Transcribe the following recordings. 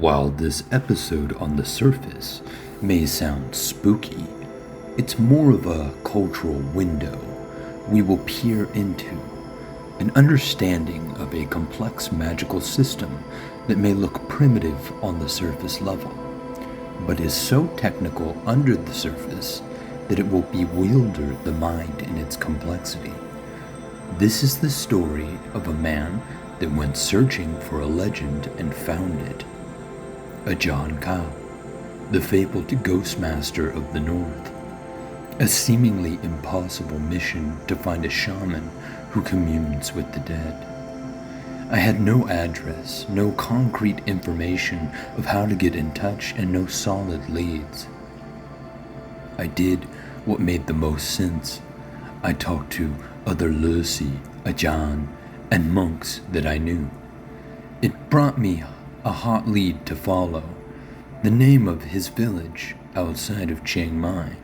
While this episode on the surface may sound spooky, it's more of a cultural window we will peer into, an understanding of a complex magical system that may look primitive on the surface level, but is so technical under the surface that it will bewilder the mind in its complexity. This is the story of a man that went searching for a legend and found it. Ajahn Kao, the fabled ghost master of the north. A seemingly impossible mission to find a shaman who communes with the dead. I had no address, no concrete information of how to get in touch, and no solid leads. I did what made the most sense. I talked to other Lucy, Ajahn, and monks that I knew. It brought me a hot lead to follow, the name of his village outside of Chiang Mai.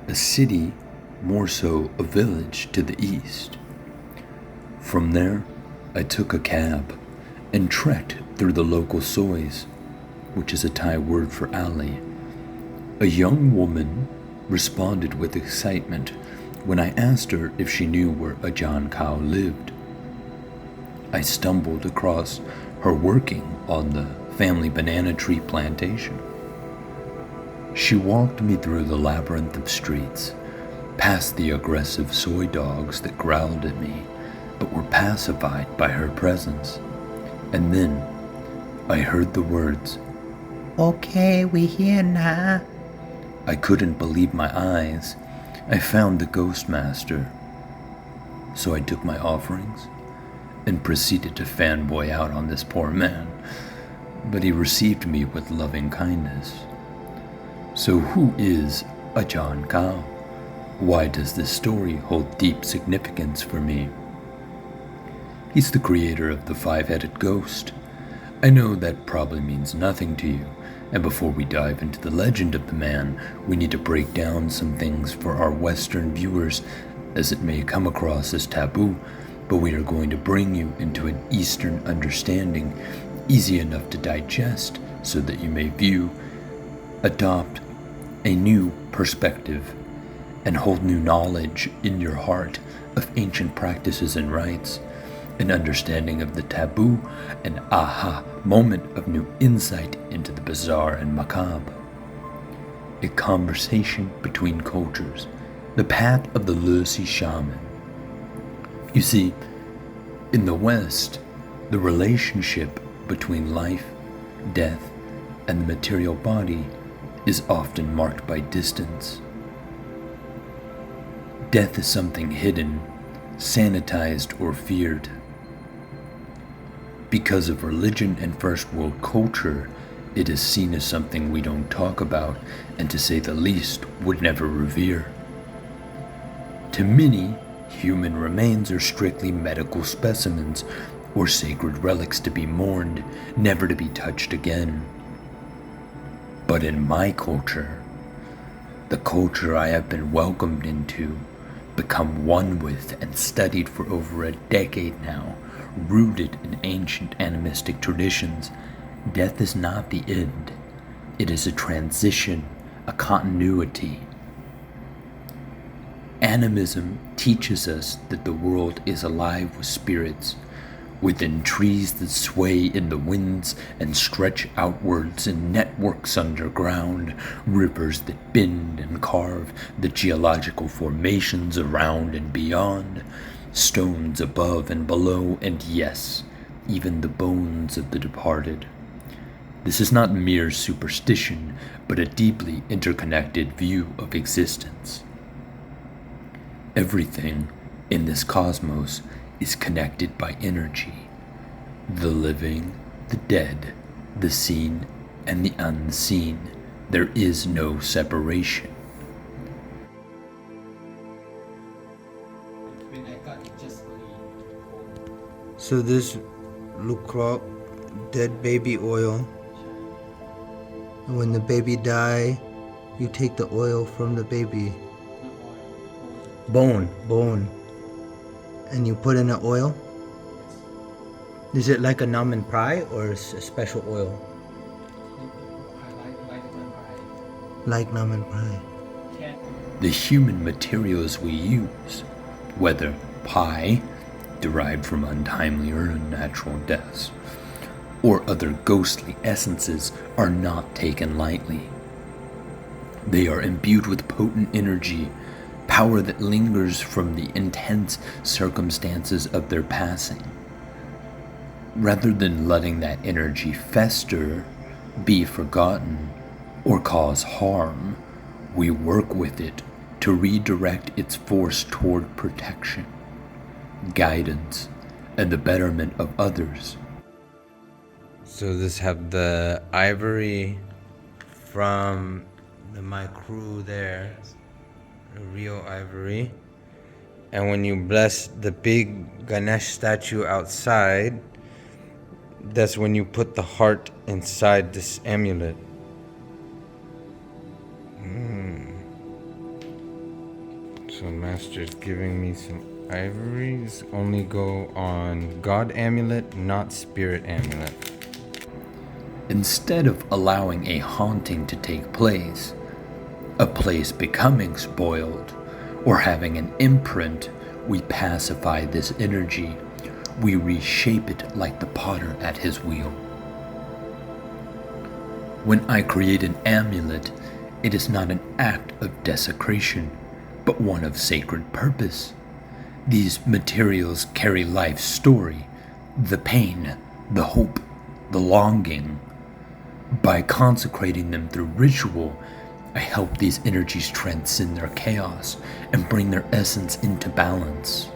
A city, more so a village to the east. From there, I took a cab and trekked through the local sois, which is a Thai word for alley. A young woman responded with excitement when I asked her if she knew where Ajahn Kao lived. I stumbled across her working on the family banana tree plantation. She walked me through the labyrinth of streets, past the aggressive soy dogs that growled at me, but were pacified by her presence. And then I heard the words, "Okay, we here now." I couldn't believe my eyes. I found the ghost master. So I took my offerings and proceeded to fanboy out on this poor man, but he received me with loving kindness. So who is Ajahn Kao? Why does this story hold deep significance for me? He's the creator of the five-headed ghost. I know that probably means nothing to you, and before we dive into the legend of the man, we need to break down some things for our Western viewers, as it may come across as taboo, but we are going to bring you into an Eastern understanding, easy enough to digest, so that you may view, adopt a new perspective, and hold new knowledge in your heart of ancient practices and rites, an understanding of the taboo, an aha moment of new insight into the bizarre and macabre. A conversation between cultures, the path of the Lucy shaman. You see, in the West, the relationship between life, death, and the material body is often marked by distance. Death is something hidden, sanitized, or feared. Because of religion and first world culture, it is seen as something we don't talk about, and to say the least, would never revere. To many, human remains are strictly medical specimens, or sacred relics to be mourned, never to be touched again. But in my culture, the culture I have been welcomed into, become one with, and studied for over a decade now, rooted in ancient animistic traditions, death is not the end. It is a transition, a continuity. Animism teaches us that the world is alive with spirits, within trees that sway in the winds and stretch outwards in networks underground, rivers that bend and carve the geological formations around and beyond, stones above and below, and yes, even the bones of the departed. This is not mere superstition, but a deeply interconnected view of existence. Everything in this cosmos is connected by energy. The living, the dead, the seen, and the unseen. There is no separation. So this look like dead baby oil. And when the baby die, you take the oil from the baby. Bone. And you put in the oil? Is it like a Namen Prai or a special oil? Like Namen Prai. The human materials we use, whether pie, derived from untimely or unnatural deaths, or other ghostly essences, are not taken lightly. They are imbued with potent energy, power that lingers from the intense circumstances of their passing. Rather than letting that energy fester, be forgotten, or cause harm, we work with it to redirect its force toward protection, guidance, and the betterment of others. So this have the ivory from my crew there, real ivory. And when you bless the big Ganesh statue outside, that's when you put the heart inside this amulet. So Master's giving me some ivories. Only go on God amulet, not spirit amulet. Instead of allowing a haunting to take place, a place becoming spoiled, or having an imprint, we pacify this energy. We reshape it like the potter at his wheel. When I create an amulet, it is not an act of desecration, but one of sacred purpose. These materials carry life's story, the pain, the hope, the longing. By consecrating them through ritual, I help these energies transcend their chaos and bring their essence into balance.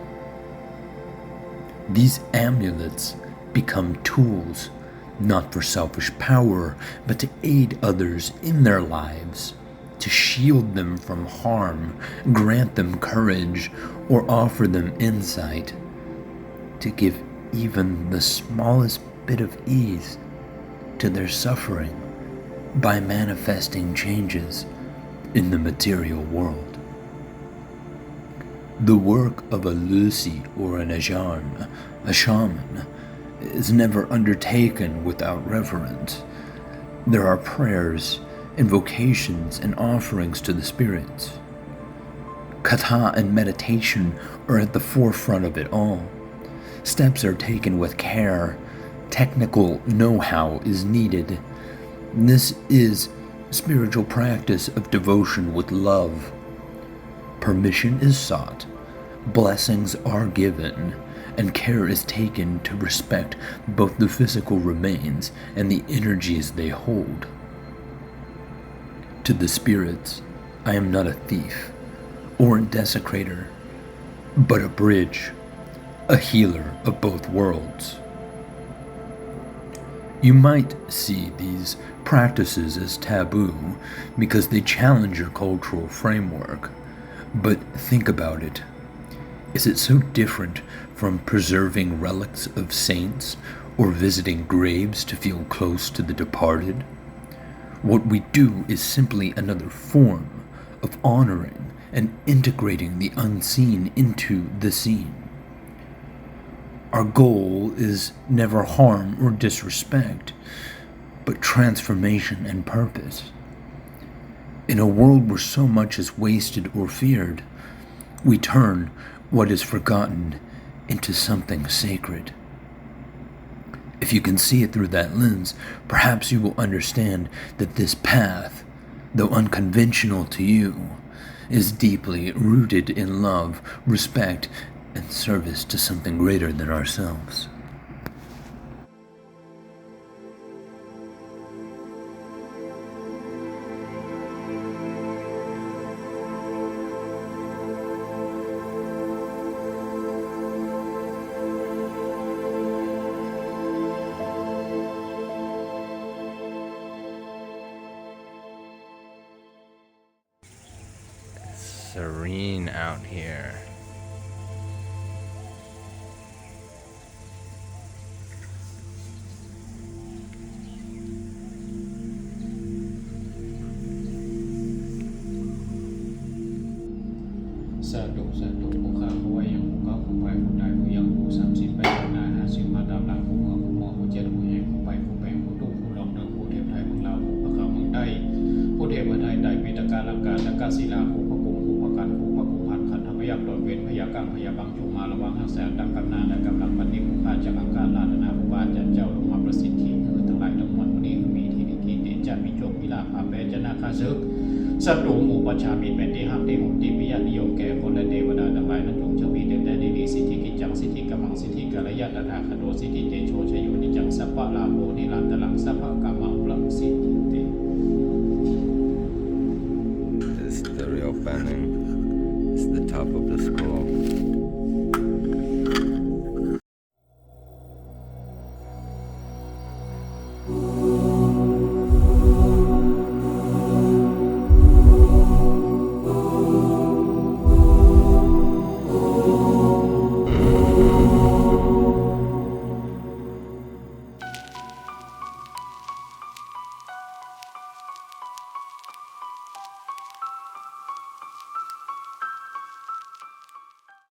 These amulets become tools, not for selfish power, but to aid others in their lives, to shield them from harm, grant them courage, or offer them insight, to give even the smallest bit of ease to their suffering by manifesting changes in the material world. The work of a Lucy or an Ajarn, a shaman, is never undertaken without reverence. There are prayers, invocations, and offerings to the spirits. Kata and meditation are at the forefront of it all. Steps are taken with care. Technical know-how is needed. This is spiritual practice of devotion with love. Permission is sought, blessings are given, and care is taken to respect both the physical remains and the energies they hold. To the spirits, I am not a thief or a desecrator, but a bridge, a healer of both worlds. You might see these practices as taboo because they challenge your cultural framework, but think about it. Is it so different from preserving relics of saints or visiting graves to feel close to the departed? What we do is simply another form of honoring and integrating the unseen into the seen. Our goal is never harm or disrespect, but transformation and purpose. In a world where so much is wasted or feared, we turn what is forgotten into something sacred. If you can see it through that lens, perhaps you will understand that this path, though unconventional to you, is deeply rooted in love, respect, and service to something greater than ourselves. Serene out here. Sa tục của khả khối yang của có của phải của đại của yang của 38 đại hạ siêu ma đạo lạc của งมาระวังทั้งแสงดังกำนาและกำลังปฏิภุคาจากอาการลาดนาภูบาจันเจ้าลงมาประสิทธิคือทั้งหลายทั้งมวลวันนี้มีที่นิกิเตจะมีโชคมีลาภาเปจนาคาซึกศัตรูหมู่ประชามีเป็นที่ห้ามที่หุมที่วิญญาณนิยมแก่คนและเทวดาทั้งหลายนั้นจงเชวีเดินได้ดีสิทธิกิจจังสิทธิกำมังสิทธิกัลยาตนาคโดสิทธิเตโชชโยนิจังสัพพะลาโภนิรันตลังสัพพะกามังพลังสิทธิเต This is the real banning. It's the top of the